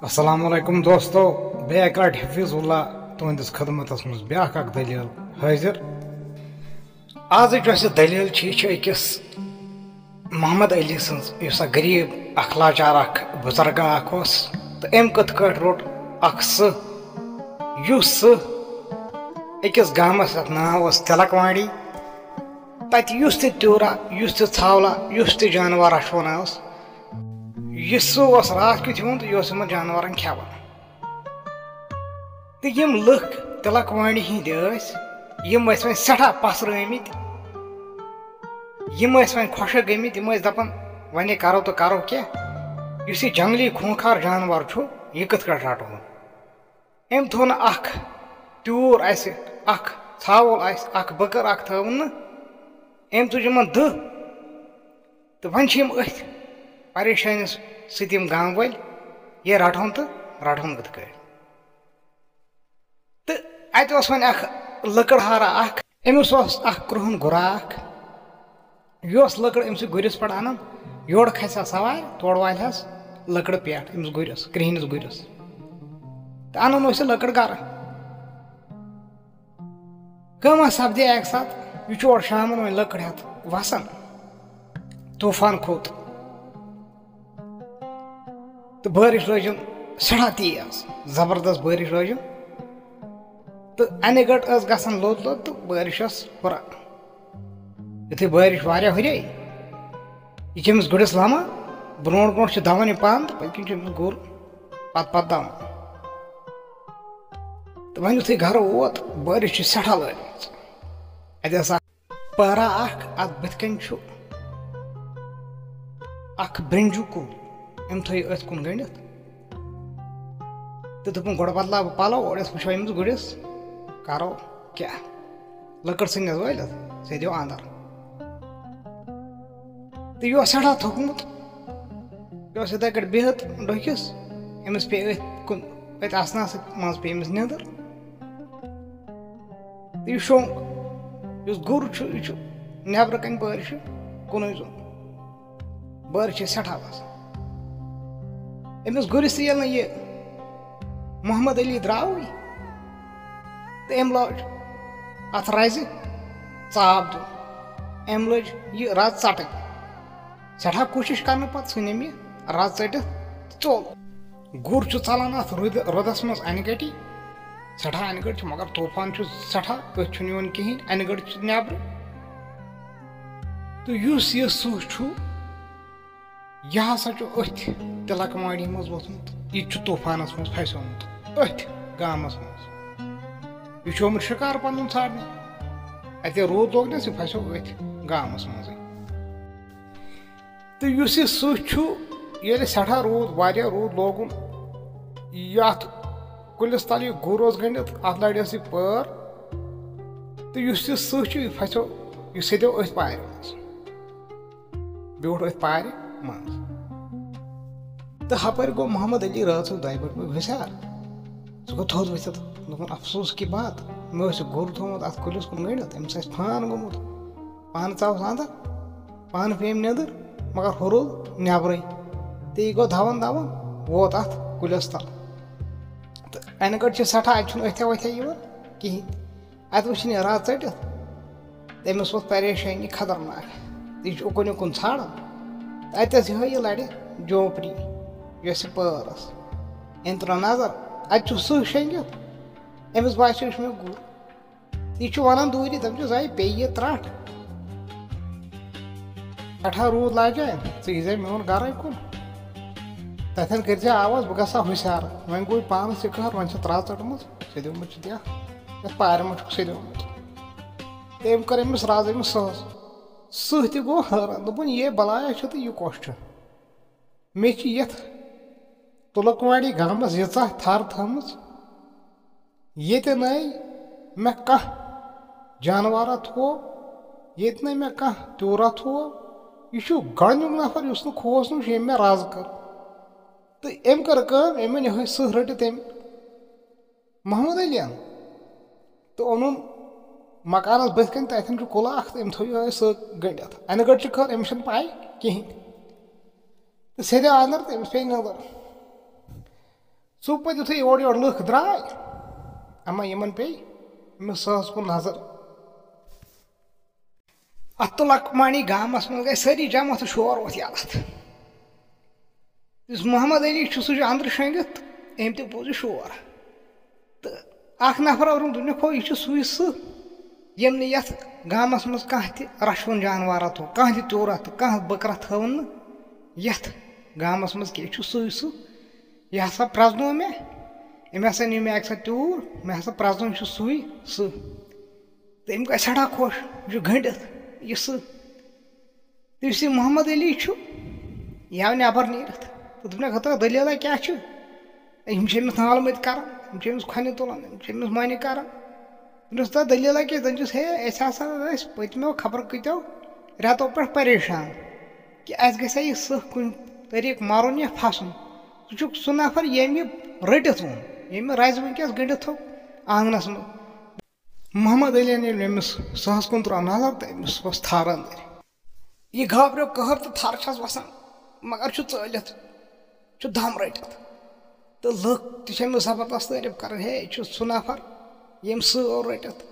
अस्सलामुअलैकुम दोस्तों बेकाट हफीजुल्ला तुंदिस खदमतस मज ब्याख दलील हाजिर। आज दलील अकिस मोहम्मद अली सज गरीब लाचार बुजुर्ग तो अम कत कट रोट अकिस गामस नाव तिलकवाड़ी तत त्यूरा छावला जानवर शोना सह रात कित तो यह जानवर खेवान तो यम लुक तिलकवाड़ी हंद वो सठा पसरमित वो खुश गमित दपान वे करो तो करो क्या जंगली खूंखार जानवर यह कत रटो अम थो त्यूर छावल बकर थवन अम तुज दह तो वन अथ परेशानी सम गाँव वाल ये रटोन तो रटोन कत तो अत वन लकड़हारा अमिस क्रुहन गुरा यह लकड़ अम्स गुरिस पे अनान योर खसा सवार तोड़ वाल लकड़ पे अम्स गुरिस कृहनिस गुरिस तो अनान लकड़ गर कम सपदे अक सात यह और शाम वो लकड़ हेत वसन तूफान खोत तो बारिश रोजन सड़ा तेज जबरदस्त बारिश रोजन तो अने गट गसन लोद लोद तो बारिश हुरा युथे बारिश वारिया हुरे यह गुड़िस लमा ब्रो ब्रो दवन पान तो पत्किन गुर पत दवन तो वन युथे घर वोत बारिश सड़ा लग अत पारा अत बथकन ब्रिंजू कुल अम थो अथ कुन गंडित तो दोपन गोड़ बदला पलो और वो अम्स गुड़िस करो क्या लकड़ सन वाल सह दो अंदर तो यह सड़ा थोकमुत यह इथे कट बिहत डोकिस अम्स पे अत आसना मज पे अम्स नदर तो यह शोंक इस गुर नबर कन बारिश कुन जोन बारिश सठा बस अमिस गुरिस ये मोहम्मद अली द्राव तो अम लज अत रज चाप दिन अम लज यह रज चटन सठा कोशिश कर पे सन यह रज चटित चोल गुर चलान अत रुदस मज अनगटी सठा अनगट मगर तूफान सठा अथ कहें अनगट नबर तो यह सह यह हसा अथ तिलकवाड़ी मज वोथमुत यह तूफानस मज फसोमुत अथ गामस मज यह आमुत शिकार पन छाड़ने अत रूद लोगनस यह फसो अथ गामस मज तो यह सह सठा रूद वारिया रूद लोगुन ये कुलिस तल यह गुर गंडित अत लड़स यह पर तो यह सह फसो यह सदो अथ पार मज ब्यूठ अथ पार मज तो हपर गो मोहम्मद अली रात दाय बट हुशार सह गो थोद वथित दोपन अफसोस की बात मे गुर थोमुत अत कुलिस कुन गंडित अम्स फान गोमुत पान चावस अंदर पान पे नदर मगर हुरुद नबर तो यह गो धवन धवन वोत अत कुलिस तल तो अनगट सठा अत्या वत्या कहें अत वो रात चटित अमिस वो परेशानी खतरनाक यह उकुन उकुन छाड़न अत यह लड़े जोपरी यह परस इन त्रो नजर अत सह शेंगित अमिस बास मे गुर यह वन दूरी दप जाए पे यह त्रट सठा रूद लाजान ज़े मोन गर कुन तथन कर आवाज बह गसा हुशार वन गो पान शिकार वन त्रह चटमुत सदोमुत दिया पार मुझ सदोमुत तम कर अमिस राज अमिस सहज सह त गो हैरान दोपन ये बलाया तो यह कौश मे ये तुलकवाड़ी गामस यीचा थर थम ये नई मे कह जानवर थो ये न मे कह त्यूरा थो यह गणुक नफर उस खोस यम मे राज कर तो अम कर अम यह सह रटित मोहम्मद अलियन तो ओन मकानस बथकन तो अथन कुल अम थो सह गंडित अनगट खर अमिस पाई कहें तो सदो अंदर तो अमिस पे नजर सो पे युथे ओर योर लुख द्राय अमा यमन पे अमिस सहस कुन नजर अत लकमानी गामस मन गई सारी जमा तो शोर वो याद मोहम्मद अली सह अंदर शंगित अम त बोज शोर तो अख नफर और दुनिया खो यह सुई सह यम ने यथ गामस मज कह रशवन जानवर थो कह त्योरा तो कह बकरा थवन यथ गामस मज कह सुई सह यह हसा प्रजनो मे अम हसा नी मे अक त्यूर मे हसा प्रजन सुई सह तो अम गई सड़ा खुश यह गंडित यह सह तो मोहम्मद अली यह आव नबर नीरत तो दोपन हता दलीला क्या नाल मत कर खन तुलान मनि कर दोपस दलीला क्या दस हे हसा पत्मो खबर कतो रेतो पे परेशान कि अस गसा यह सह कुन तरीक मारुन या फसन सह नफर यम रटित वोन यम रज वनकस गंडित थो आंगनस मज मोहम्मद अली अमिस सहस कुन त्रो नजर तो अमिस वस थार अंदर यह घाब्रो कहर तो थार छस वसान मगर चलित दम रटित तो लुक तमिस जबरदस्त तारीफ कर हे सह नफर यम सह रटित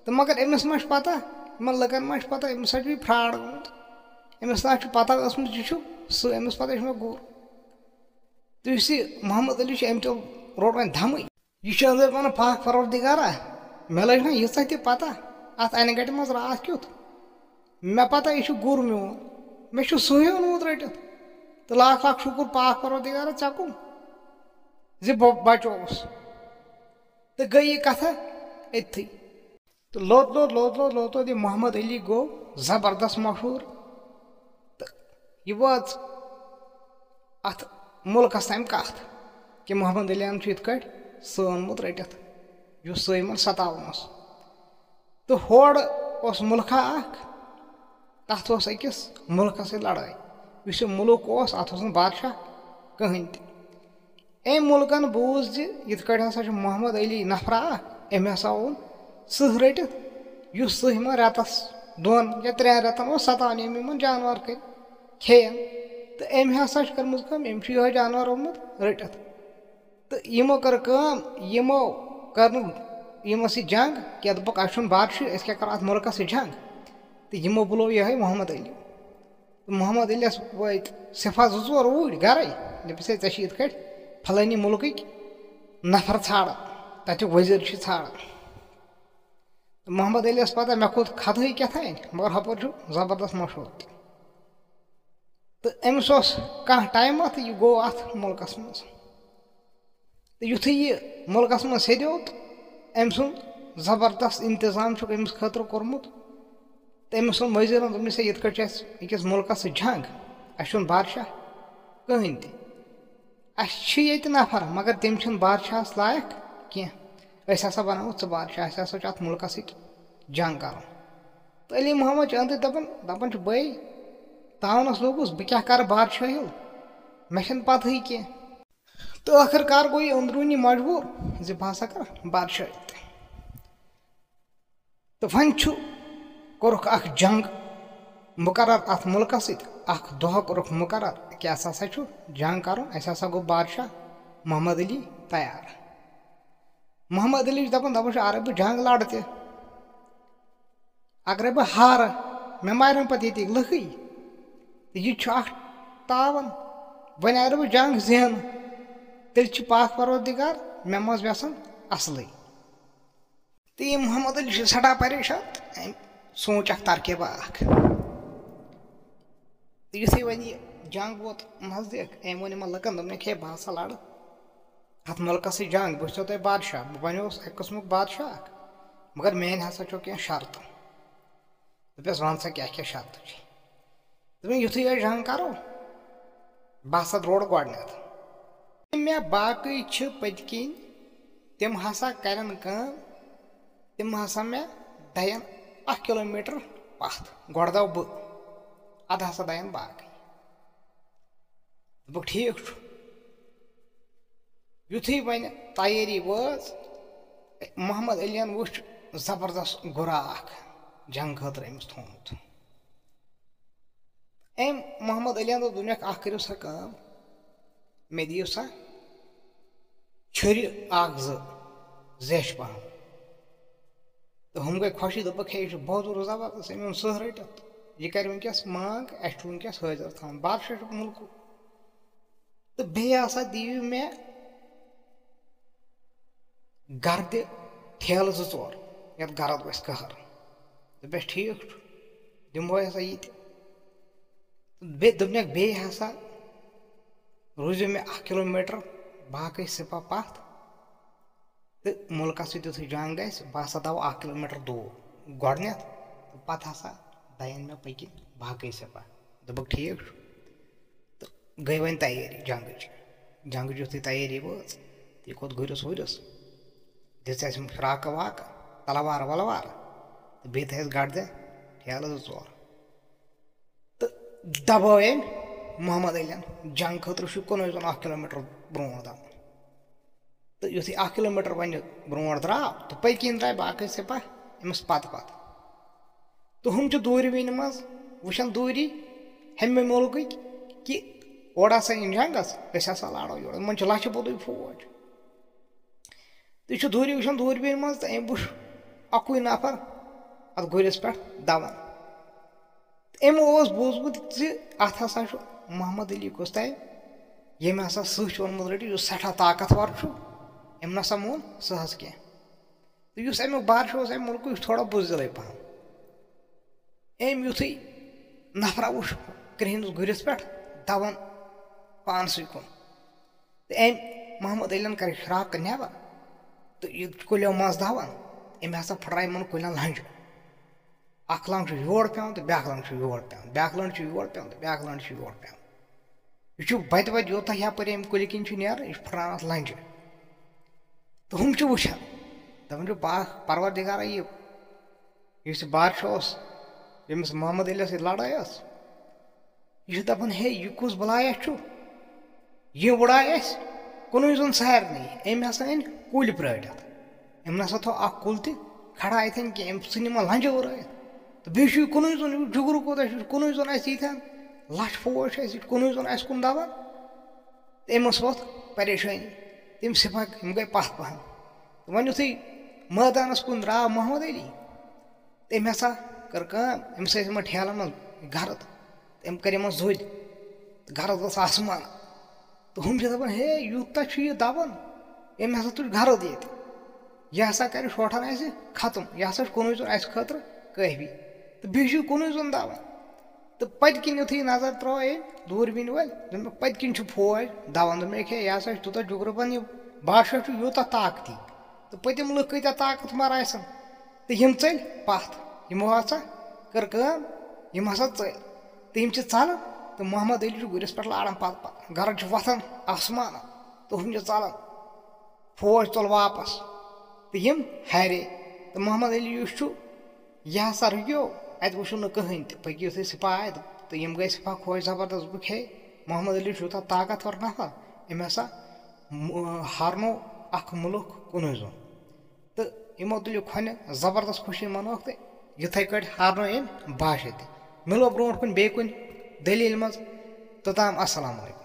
तो मगर अमिस मा पता इन लुकन मा पता अमिस फ्राड गोमुत अमिस ना पता यह सह अमिस पता मे गुर तो मोहम्मद अली अम तो रोड वन धम यह अंदर वन पाक परवरदिगारा मे लग ना यीच पता अत अन गट मज रात क्युत मे पता यह गुर मोन मे सही ओनमुत रटित तो लाख लाख शुक्र पाक परवरदिगारा चकुम बचोस तो गई यह कथा अथी तो लोत यह मोहम्मद अली गो जबरदस्त मशहूर तो यह वाज अत मुल्कस तम कथ कि मोहम्मद अलियन ये सह ओनमुत रटित युस सह यमन सतावन तो होड़ मुल्का तथ अकिस मुल्कस सत लड़ाई इस मुल्क अत बादशाह कहीं अम मुल्कन बूज यिथ हसा मोहम्मद अली नफरा अम हसा ओन सह रटित युस सह यमन रेतस 2 या 3 रेतन सतान यम जानवर कर खेन तो अम हसा कर्म अम यह जानवर ओनमुत रटित तो यमो कर यमो कर यमो जंग क्या दोपक अशुन बादशाह क्या कर अत मुल्कस जंग तो यमो बुलो यह मोहम्मद अली तो मोहम्मद अलियस वत सिफा 2-4 ऊर गर दपस यथ फलानी मुल्क नफर ाड़ा तक वजीर ाड़ा तो मोहम्मद अलियस पता मे खोत खत क्या मगर हपर जबरदस्त मशहूर तो अमिस कह टाइम यह गो अत मुल्कस मज तो युथ यह मुल्कस मज सेद्यो तो अम सुन जबरदस्त इंतजाम अमिस खतर कोर्मुत तो अमिस वोन वजीरन दोपनस ये अकिस मुल्कस जंग अशुन बादशाह कहीं ये नफर मगर तम बादशाह लायक कह हसा बनाओ बादशाह हसा अत मुल्कस जंग कर तो अली मोहम्मद अंदर दपान बे तावनस लोगुस बह क्या कर बादशाह मे पता कह तो आखिरकार गो यह अंदरूनी मजबूर बह हसा कर बादशाह तो वन कोरुख अख जंग मुकर्रर अत मुल्कस दह कोरुख मुकर्रर कि हसा जंग कर हसा गो बादशाह मोहम्मद अली तैयार मोहम्मद अली दपान अगर बह जंग लड़ अगर बह हार मे मारन पे ये लुक यह तावन वन अगर बह जंग जेन तेल पाक परवरदिगार मे मज व्यसन असल तो ये मोहम्मद अली सड़ा परेशान सोच तरकीब युथे वन जंग वोत नजदीक अम वो इन लुकन दोपन बह हसा लड़ अत मुल्कस जंग बह तुम बादशाह बह बनो एक किस्म बादशाह मगर मेन हसा क्या शर्त दपस वन सा क्या क्या शर्त दोपन युथे यह जंग करो बह हसा रोड गड मे बाकी पतकिन तम हसा करन तम हसा मे दयन 1 किलोमीटर पथ गो दव बह अद हसा दयन बाकी दोपक ठीक युथे वन तैयारी वाज मोहम्मद अलियन वुच जबरदस्त गुरा जंग खतर अमिस थोमुत अम मोहम्मद अलियन दुनिया करो सा मे दियो सा छुरी अख जेश पहन तो हम गई खुशी दोपक है यह बहुत जबरदस्त अम सह रटित यह कर वनकस मांग अस वनकस हाजिर थान बादशाह मुल्क तो बेसा दिव मे गर ठेल जोर ये गरद गस कहर दस ठीक दिमो हसा ये दोपनक बे हसा रूजो मे 1 किलोमीटर बाकी सिपा पथ तो मुल्कस यु जंग गस बह हसा दाव 1 किलोमीटर दूर गोडनथ तो पत हसा दयन मे पकिन बाकी सिपा दोपक ठीक तो गई वन तैयारी जंग युथ तैयारी वोच यह खोत गुरस वुरस दिस फ्राक वाक तलवार वलवार तो बे थस गड़ ठेल 2 तो दबो अम मोहम्मद अली जंग खतर 1 किलोमीटर ब्रो दम तो युथ 1 किलोमीटर वन ब्रो द्राव तो पकिन द्राय बाकी सिपा अमस पत तो हम दूर वन मज वुचान दूरी हमे मुल्क कि ओर हसा इन जंगस हसा लड़ो योर इन लच बोद फौज तो दूरी वुचान दूरबीन मज तो अम वुच अकुई नफर अत गुरिस पे दवान अम बोजमुत अत हसा मोहम्मद अली कुस तय यम हसा सच वोनमुत रटी सठा ताकतवर अम नसा मोन सहस कह तो अमुक बादशाह अम मुल्क थोड़ा बुजदिल पहन अम युथ नफरा वुच क्रहनस गुरिस पे दवान पानस कुन तो अम मोहम्मद अली कर फिराक नेबर तो यह कुलो मज दवान अम हसा फटराय मन कुलन लंज अख लंग योर पे तो ब्याक लंग योर पे ब्याक लंड योर पे तो ब्याक लंड योर पे यह बत बत योत यपर अम कुल किन नेर यह फटरान अत लंज तो हम वुचान दपान परवरदिगारा यह बादशाह यमिस मोहम्मद अली लड़ाई यह दपान हे यह कुस बलाया यह उड़ाए कुन जोन सारे अम हसा अन कुल प्रट अम नसा थो कुल खड़ा अथन कि अम सन लंज उड़ात तो बे कुन जोन जुगर कोत कुन जोन यीथान लच फौज कुन जोन कुन दवान अम वोत परेशानी तम सिपा हम गई पथ पहन तो वन युथ मैदानस कुन द्राव मोहम्मद अली अम हसा कर अम सन ठेलन मज गरद अम कर जोद गरद वस आसमान तो हम दपान हे यूत यह दवान अम हसा तुझ गरद ये यह हसा कर शोठन खत्म यह हसा कुन जोन खतर कहवी तो बे कुन जोन दवान तो पत किन युथ नजर त्रो दूरबीन वल पत किन फौज दवान दोपक हे यह हसा तूत जुगरबन यह बादशाह यूत ताकती तो पतम लुक कत ताकतवर आसन तो यम चल पथ यमो हसा कर यम हसा चल तो यम चलन तो मोहम्मद अली गुरिस पे लाड़न पत गरज वथन आसमान तो हम चलन फौज तुल वापस तो यम हारे तो मोहम्मद अली यह हसा रुको अत वुचु न कहें पकियो सिपा तो यम गई सिपा खोज जबरदस्त बुक हे मोहम्मद अली यूत ताकतवर नफर अम हसा हारनो अख मुल्क कुन जोन तो यमो तुलो खन जबरदस्त खुशी मनोक तो इथे कट हारनो अम बादशाह मिलो ब्रो कुन बे कुन दलील मज तोताम अस्सलाम वालेकुम।